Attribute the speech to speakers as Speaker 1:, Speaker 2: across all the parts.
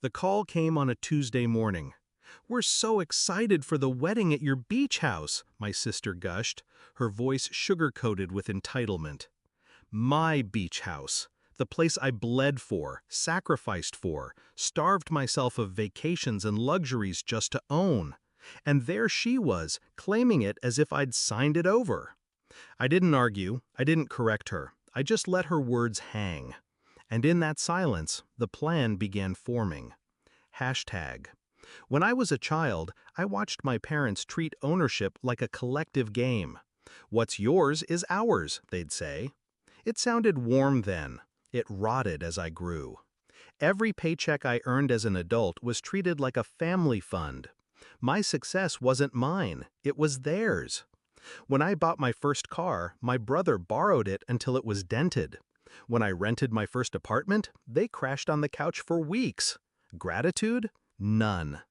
Speaker 1: The call came on a Tuesday morning. "We're so excited for the wedding at your beach house," my sister gushed, her voice sugar-coated with entitlement. My beach house, the place I bled for, sacrificed for, starved myself of vacations and luxuries just to own. And there she was, claiming it as if I'd signed it over. I didn't argue, I didn't correct her, I just let her words hang. And in that silence, the plan began forming. Hashtag. When I was a child, I watched my parents treat ownership like a collective game. "What's yours is ours," they'd say. It sounded warm then. It rotted as I grew. Every paycheck I earned as an adult was treated like a family fund. My success wasn't mine, it was theirs. When I bought my first car, my brother borrowed it until it was dented. When I rented my first apartment, they crashed on the couch for weeks. Gratitude? None.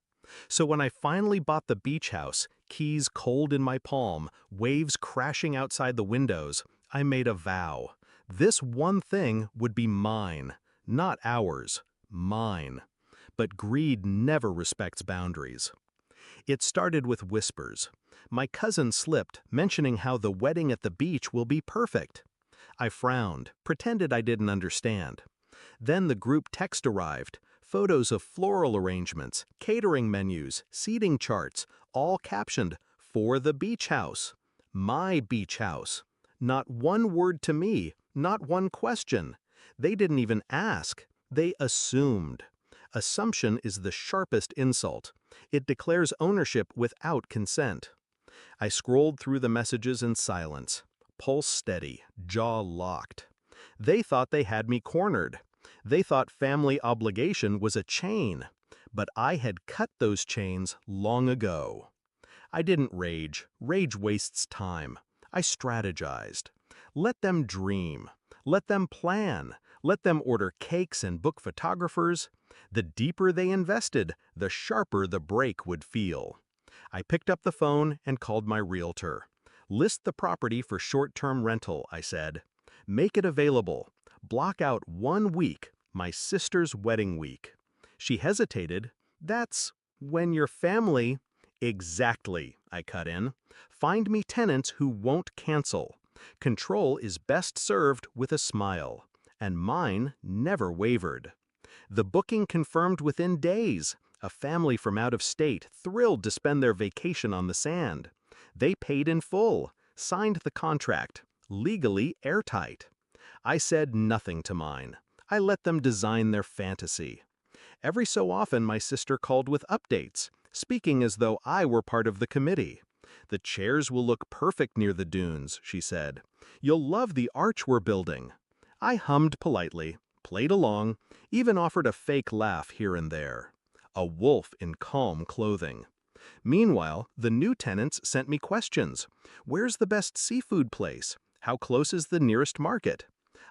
Speaker 1: So when I finally bought the beach house, keys cold in my palm, waves crashing outside the windows, I made a vow. This one thing would be mine, not ours, mine. But greed never respects boundaries. It started with whispers. My cousin slipped, mentioning how the wedding at the beach will be perfect. I frowned, pretended I didn't understand. Then the group text arrived, photos of floral arrangements, catering menus, seating charts, all captioned, "For the beach house." My beach house. Not one word to me, not one question. They didn't even ask. They assumed. Assumption is the sharpest insult. It declares ownership without consent. I scrolled through the messages in silence, pulse steady, jaw locked. They thought they had me cornered. They thought family obligation was a chain, but I had cut those chains long ago. I didn't rage. Rage wastes time. I strategized. Let them dream. Let them plan. Let them order cakes and book photographers. The deeper they invested, the sharper the break would feel. I picked up the phone and called my realtor. "List the property for short-term rental," I said. "Make it available. Block out 1 week, my sister's wedding week." She hesitated. "That's when your family—" "Exactly," I cut in. "Find me tenants who won't cancel. Control is best served with a smile." And mine never wavered. The booking confirmed within days. A family from out of state, thrilled to spend their vacation on the sand. They paid in full, signed the contract, legally airtight. I said nothing to mine. I let them design their fantasy. Every so often my sister called with updates, speaking as though I were part of the committee. "The chairs will look perfect near the dunes," she said. "You'll love the arch we're building." I hummed politely, played along, even offered a fake laugh here and there. A wolf in calm clothing. Meanwhile, the new tenants sent me questions. "Where's the best seafood place? How close is the nearest market?"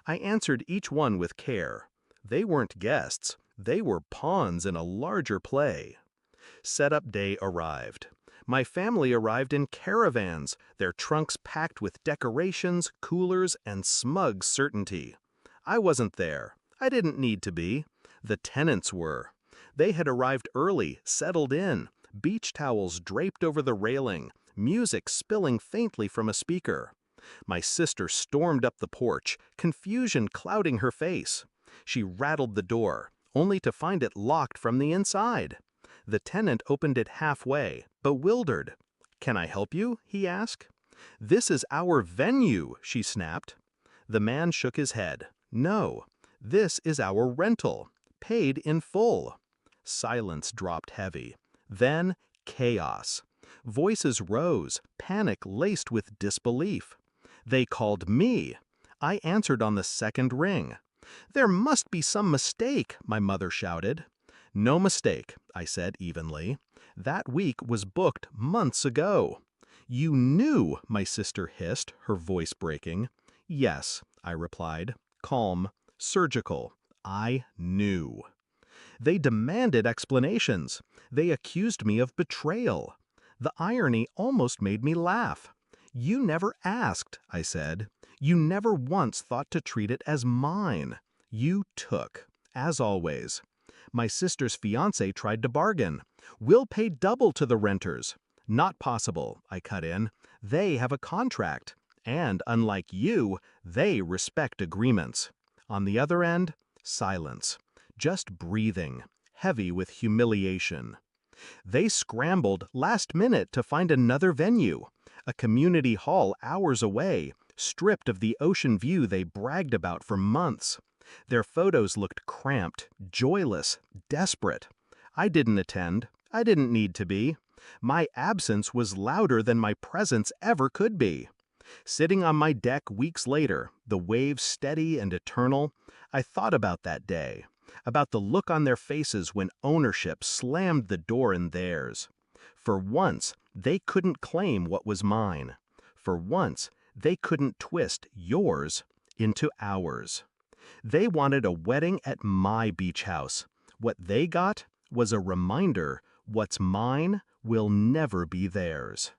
Speaker 1: I answered each one with care. They weren't guests. They were pawns in a larger play. Setup day arrived. My family arrived in caravans, their trunks packed with decorations, coolers, and smug certainty. I wasn't there. I didn't need to be. The tenants were. They had arrived early, settled in, beach towels draped over the railing, music spilling faintly from a speaker. My sister stormed up the porch, confusion clouding her face. She rattled the door, only to find it locked from the inside. The tenant opened it halfway, bewildered. "Can I help you?" he asked. "This is our venue," she snapped. The man shook his head. "No, this is our rental, paid in full." Silence dropped heavy. Then chaos. Voices rose, panic laced with disbelief. They called me. I answered on the second ring. "There must be some mistake," my mother shouted. "No mistake," I said evenly. "That week was booked months ago." "You knew," my sister hissed, her voice breaking. "Yes," I replied, calm, surgical. I knew. They demanded explanations. They accused me of betrayal. The irony almost made me laugh. "You never asked," I said. "You never once thought to treat it as mine. You took, as always." My sister's fiancé tried to bargain. We'll pay double to the renters. Not possible, I cut in. They have a contract. And unlike you, they respect agreements. On the other end, silence. Just breathing, heavy with humiliation. They scrambled last minute to find another venue, a community hall hours away, stripped of the ocean view they bragged about for months. Their photos looked cramped, joyless, desperate. I didn't attend. I didn't need to be. My absence was louder than my presence ever could be. Sitting on my deck weeks later, the waves steady and eternal, I thought about that day, about the look on their faces when ownership slammed the door in theirs. For once, they couldn't claim what was mine. For once, they couldn't twist yours into ours. They wanted a wedding at my beach house. What they got was a reminder what's mine will never be theirs.